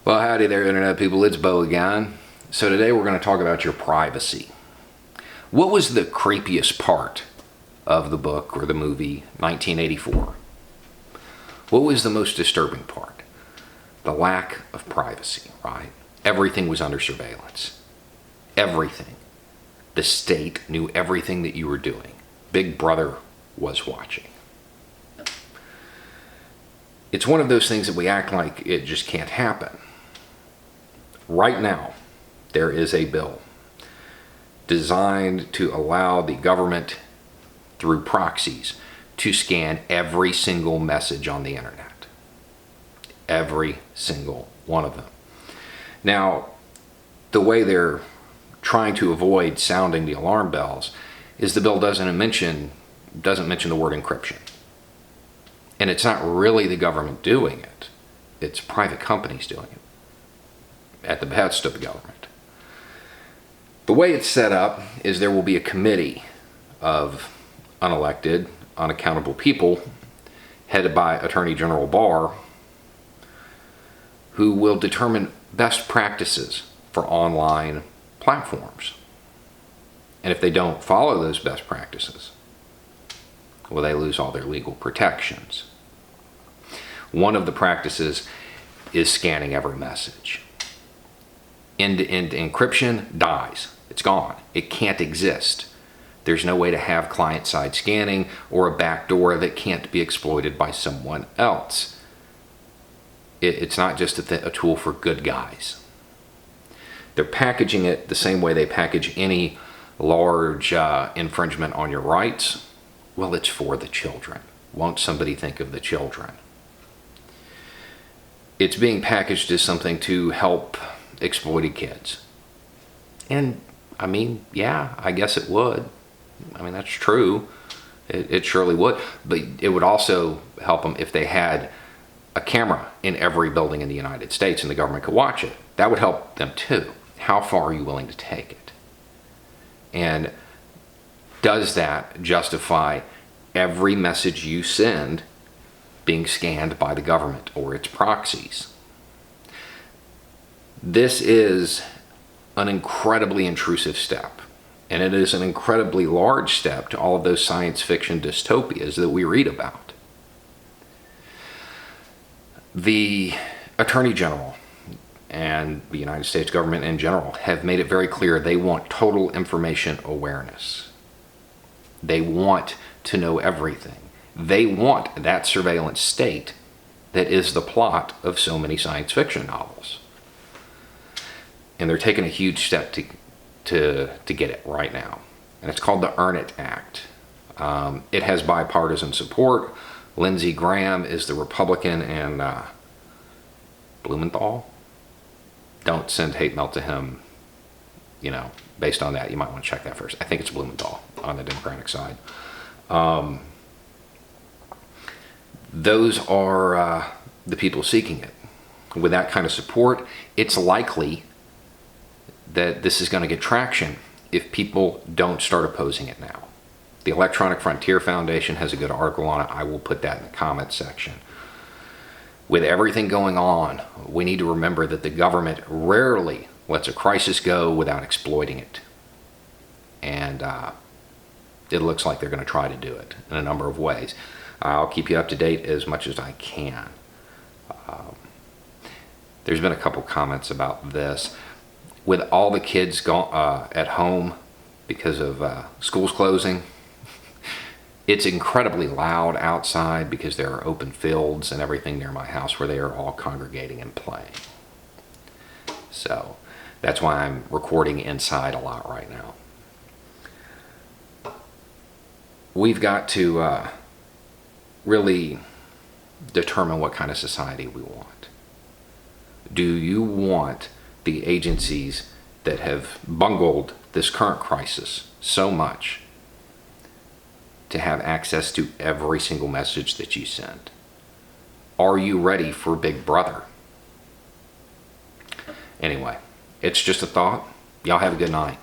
Well, howdy there, Internet people. It's Bo again. So today we're going to talk about your privacy. What was the creepiest part of the book or the movie 1984? What was the most disturbing part? The lack of privacy, right? Everything was under surveillance. Everything. The state knew everything that you were doing. Big Brother was watching. It's one of those things that we act like it just can't happen. Right now, there is a bill designed to allow the government, through proxies, to scan every single message on the internet. Every single one of them. Now, the way they're trying to avoid sounding the alarm bells is the bill doesn't mention the word encryption. And it's not really the government doing it. It's private companies doing it at the behest of the government. The way it's set up is there will be a committee of unelected, unaccountable people headed by Attorney General Barr who will determine best practices for online platforms. And if they don't follow those best practices, well, they lose all their legal protections. One of the practices is scanning every message. End-to-end encryption dies. It's gone. It can't exist. There's no way to have client-side scanning or a backdoor that can't be exploited by someone else. It's not just a tool for good guys. They're packaging it the same way they package any large infringement on your rights. Well, it's for the children. Won't somebody think of the children? It's being packaged as something to help exploited kids. And I mean, yeah, I guess it would. I mean, that's true. It surely would. But it would also help them if they had a camera in every building in the United States and the government could watch it. That would help them too. How far are you willing to take it? And does that justify every message you send being scanned by the government or its proxies? This is an incredibly intrusive step, and it is an incredibly large step to all of those science fiction dystopias that we read about. The Attorney General and the United States government in general have made it very clear they want total information awareness. They want to know everything. They want that surveillance state that is the plot of so many science fiction novels. And they're taking a huge step to get it right now. And it's called the Earn It Act. It has bipartisan support. Lindsey Graham is the Republican, and Blumenthal. Don't send hate mail to him, based on that. You might want to check that first. I think it's Blumenthal on the Democratic side. Those are the people seeking it. With that kind of support, it's likely that this is going to get traction if people don't start opposing it now. The Electronic Frontier Foundation has a good article on it. I will put that in the comments section. With everything going on, we need to remember that the government rarely lets a crisis go without exploiting it. And it looks like they're going to try to do it in a number of ways. I'll keep you up to date as much as I can. There's been a couple comments about this. With all the kids at home because of schools closing, it's incredibly loud outside because there are open fields and everything near my house where they are all congregating and playing. So that's why I'm recording inside a lot right now. We've got to really determine what kind of society we want. Do you want the agencies that have bungled this current crisis so much to have access to every single message that you send? Are you ready for Big Brother? Anyway, it's just a thought. Y'all have a good night.